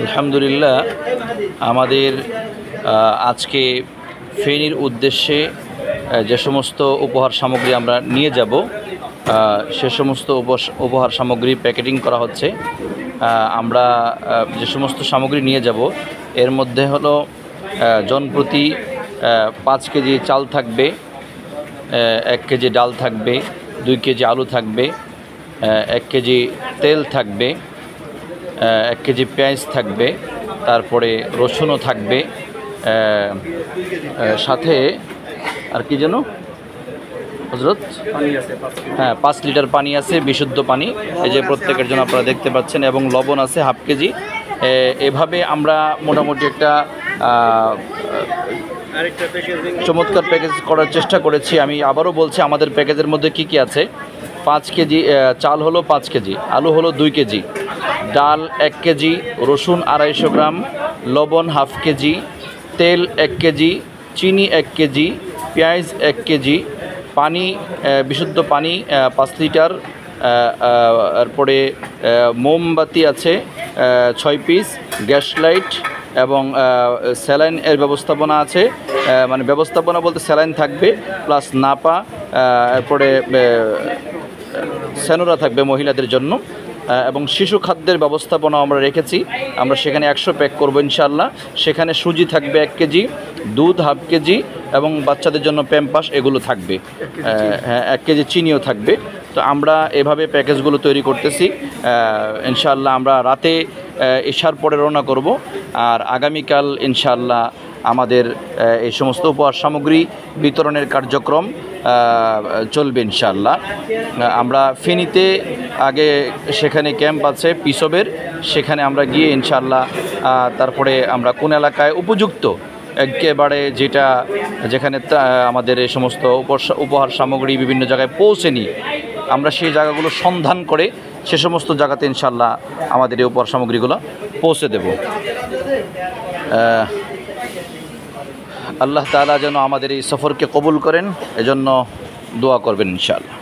আলহামদুলিল্লাহ, আমাদের আজকে ফেনীর উদ্দেশ্যে যে সমস্ত উপহার সামগ্রী আমরা নিয়ে যাব সে সমস্ত উপহার সামগ্রী প্যাকেটিং করা হচ্ছে। আমরা যে সমস্ত সামগ্রী নিয়ে যাব এর মধ্যে হলো জনপ্রতি 5 কেজি চাল থাকবে, 1 কেজি ডাল থাকবে, 2 কেজি আলু থাকবে, 1 কেজি তেল থাকবে, 1 কেজি পেঁয়াজ থাকবে, তারপরে রসুনও থাকবে, সাথে আর কি যেন হজরত, হ্যাঁ 5 লিটার পানি আছে, বিশুদ্ধ পানি, এই যে প্রত্যেকের জন্য আপনারা দেখতে পাচ্ছেন, এবং লবণ আছে হাফ কেজি। এভাবে আমরা মোটামুটি একটা চমৎকার প্যাকেজ করার চেষ্টা করেছি। আমি আবারও বলছি আমাদের প্যাকেজের মধ্যে কি কি আছে। 5 কেজি চাল হলো 5 কেজি, আলু হলো 2 কেজি, ডাল 1 কেজি, রসুন 250 গ্রাম, লবণ হাফ কেজি, তেল 1 কেজি, চিনি 1 কেজি, পেঁয়াজ 1 কেজি, পানি বিশুদ্ধ পানি 5 লিটার, তারপরে মোমবাতি আছে 6 পিস, গ্যাস লাইট এবং স্যালাইন এর ব্যবস্থাপনা আছে। মানে ব্যবস্থাপনা বলতে স্যালাইন থাকবে প্লাস নাপা, এরপরে সেনোরা থাকবে মহিলাদের জন্য, এবং শিশু খাদ্যের ব্যবস্থাপনা আমরা রেখেছি। আমরা সেখানে 100 প্যাক করবো ইনশাআল্লাহ। সেখানে সুজি থাকবে 1 কেজি, দুধ হাফ কেজি, এবং বাচ্চাদের জন্য প্যাম্পাস এগুলো থাকবে, হ্যাঁ 1 কেজি চিনিও থাকবে। তো আমরা এভাবে প্যাকেজগুলো তৈরি করতেছি। ইনশাআল্লাহ আমরা রাতে এশার পরে রওনা করব, আর আগামীকাল ইনশাআল্লাহ আমাদের এই সমস্ত উপহার সামগ্রী বিতরণের কার্যক্রম চলবে ইনশাআল্লাহ। আমরা ফেনীতে আগে সেখানে ক্যাম্প আছে পিসবের, সেখানে আমরা গিয়ে ইনশাআল্লাহ তারপরে আমরা কোন এলাকায় উপযুক্ত একেবারে যেখানে আমাদের এই সমস্ত উপহার সামগ্রী বিভিন্ন জায়গায় পৌঁছেনি, আমরা সেই জায়গাগুলো সন্ধান করে সে সমস্ত জায়গাতে ইনশাআল্লাহ আমাদের এই উপহার সামগ্রীগুলো পৌঁছে দেব। আল্লাহ তাআলা যেন আমাদের এই সফরকে কবুল করেন, এজন্য দোয়া করবেন ইনশাআল্লাহ।